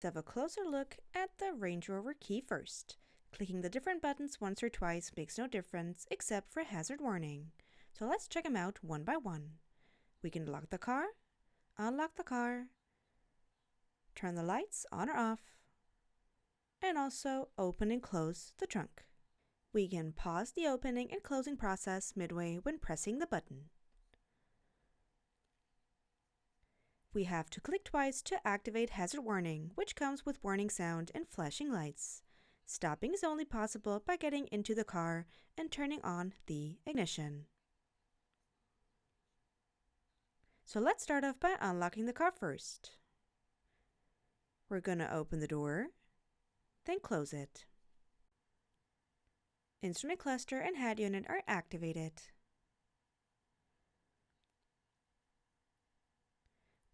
have a closer look at the Range Rover key first. Clicking the different buttons once or twice makes no difference except for hazard warning. So let's check them out one by one. We can lock the car, unlock the car, turn the lights on or off, and also open and close the trunk. We can pause the opening and closing process midway when pressing the button. We have to click twice to activate hazard warning, which comes with warning sound and flashing lights. Stopping is only possible by getting into the car and turning on the ignition. So let's start off by unlocking the car first. We're going to open the door, then close it. Instrument cluster and head unit are activated.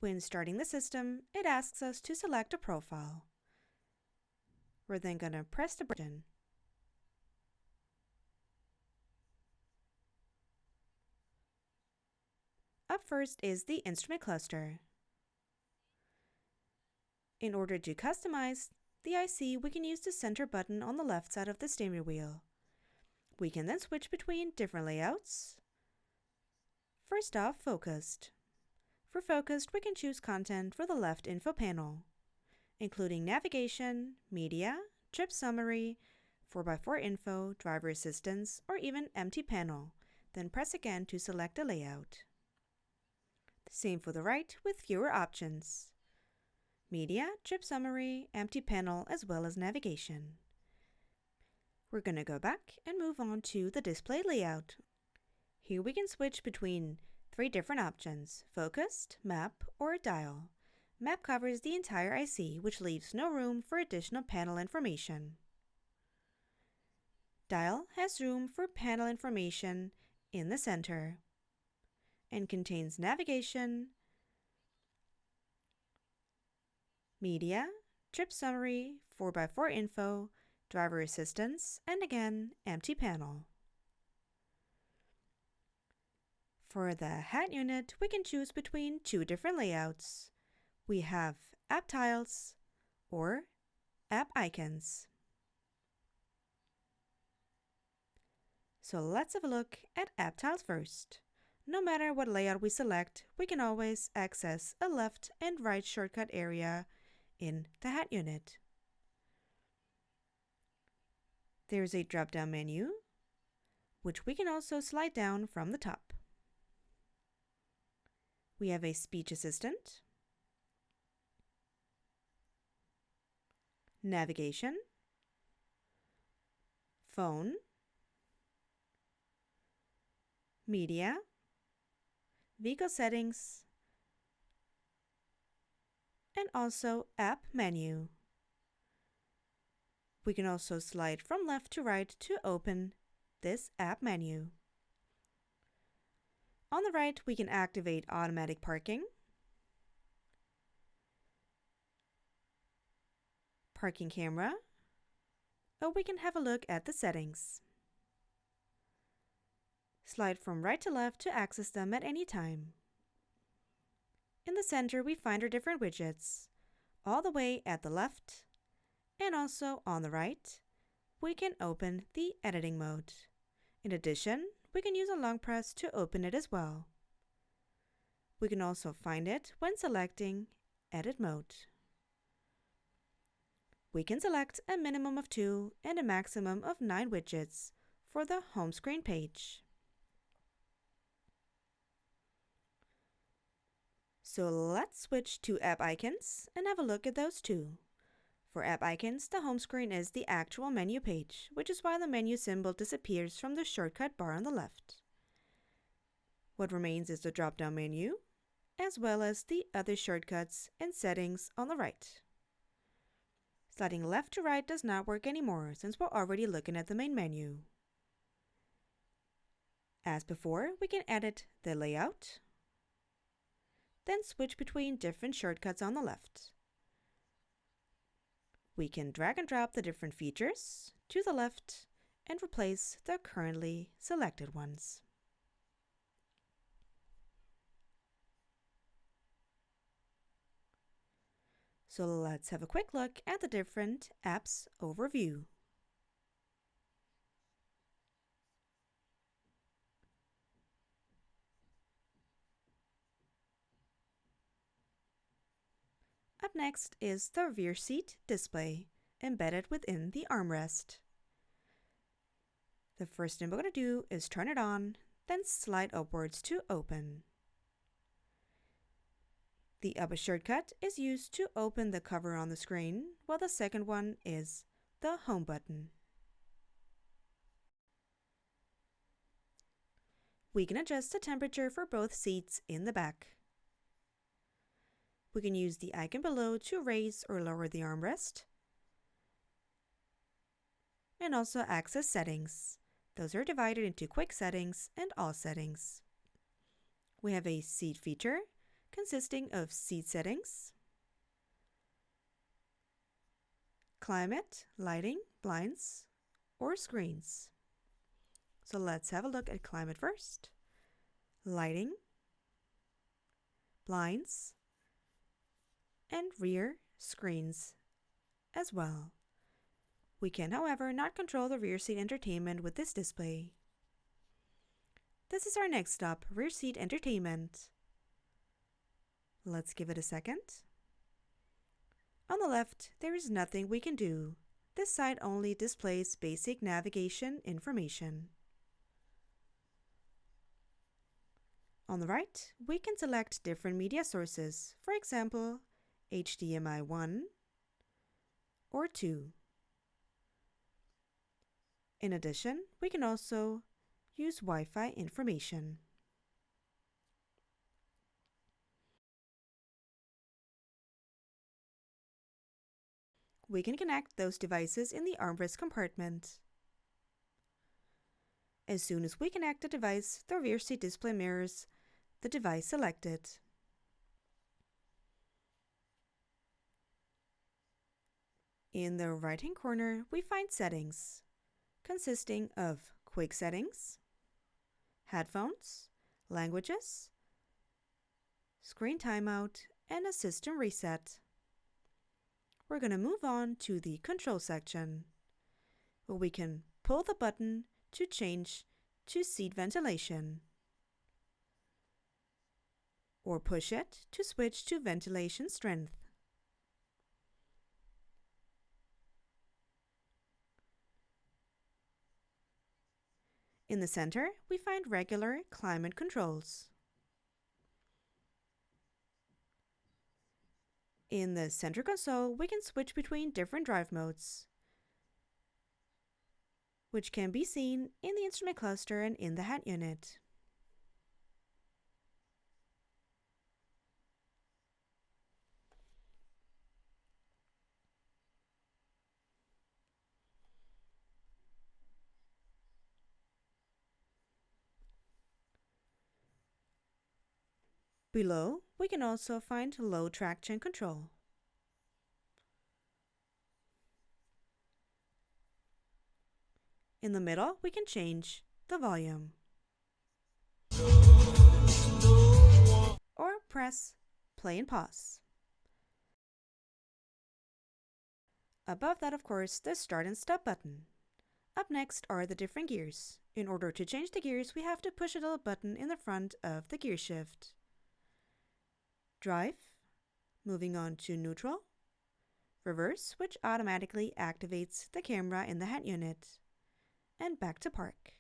When starting the system, it asks us to select a profile. We're then going to press the button. Up first is the instrument cluster. In order to customize the IC, we can use the center button on the left side of the steering wheel. We can then switch between different layouts. First off, focused. For focused, we can choose content for the left info panel, including navigation, media, trip summary, 4x4 info, driver assistance, or even empty panel. Then press again to select a layout. Same for the right with fewer options. Media, trip summary, empty panel, as well as navigation. We're going to go back and move on to the display layout. Here we can switch between 3 different options: focused, map, or dial. Map covers the entire IC, which leaves no room for additional panel information. Dial has room for panel information in the center and contains navigation, media, trip summary, 4x4 info, driver assistance, and again, empty panel. For the hat unit, we can choose between 2 different layouts. We have app tiles or app icons. So let's have a look at app tiles first. No matter what layout we select, we can always access a left and right shortcut area in the hat unit. There's a drop-down menu, which we can also slide down from the top. We have a speech assistant, navigation, phone, media, vehicle settings, and also app menu. We can also slide from left to right to open this app menu. On the right, we can activate automatic parking, parking camera, or we can have a look at the settings. Slide from right to left to access them at any time. In the center, we find our different widgets. All the way at the left and also on the right, we can open the editing mode. In addition, we can use a long press to open it as well. We can also find it when selecting Edit Mode. We can select a minimum of 2 and a maximum of 9 widgets for the home screen page. So let's switch to app icons and have a look at those too. For app icons, the home screen is the actual menu page, which is why the menu symbol disappears from the shortcut bar on the left. What remains is the drop-down menu, as well as the other shortcuts and settings on the right. Sliding left to right does not work anymore since we're already looking at the main menu. As before, we can edit the layout, then switch between different shortcuts on the left. We can drag and drop the different features to the left and replace the currently selected ones. So let's have a quick look at the different apps overview. Up next is the rear seat display embedded within the armrest. The first thing we're going to do is turn it on, then slide upwards to open. The upper shortcut is used to open the cover on the screen, while the second one is the home button. We can adjust the temperature for both seats in the back. We can use the icon below to raise or lower the armrest, and also access settings. Those are divided into quick settings and all settings. We have a seat feature consisting of seat settings, climate, lighting, blinds, or screens. So let's have a look at climate first. Lighting, blinds, and rear screens as well. We can, however, not control the rear seat entertainment with this display. This is our next stop, rear seat entertainment. Let's give it a second. On the left, there is nothing we can do. This side only displays basic navigation information. On the right, we can select different media sources, for example, HDMI 1 or 2. In addition, we can also use Wi-Fi information. We can connect those devices in the armrest compartment. As soon as we connect the device, the rear seat display mirrors the device selected. In the right-hand corner, we find settings, consisting of quick settings, headphones, languages, screen timeout, and a system reset. We're going to move on to the control section, where we can pull the button to change to seat ventilation, or push it to switch to ventilation strength. In the center, we find regular climate controls. In the center console, we can switch between different drive modes, which can be seen in the instrument cluster and in the head unit. Below, we can also find low traction control. In the middle, we can change the volume, or press play and pause. Above that, of course, the start and stop button. Up next are the different gears. In order to change the gears, we have to push a little button in the front of the gear shift. Drive, moving on to neutral, reverse, which automatically activates the camera in the head unit, and back to park.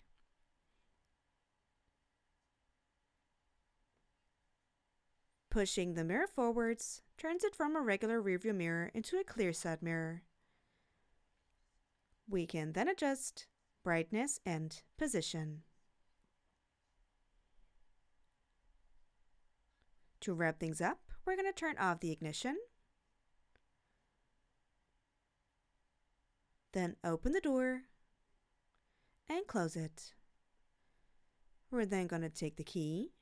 Pushing the mirror forwards turns it from a regular rearview mirror into a clear side mirror. We can then adjust brightness and position. To wrap things up, we're going to turn off the ignition, then open the door and close it. We're then going to take the key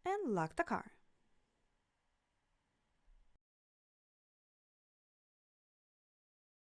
and lock the car.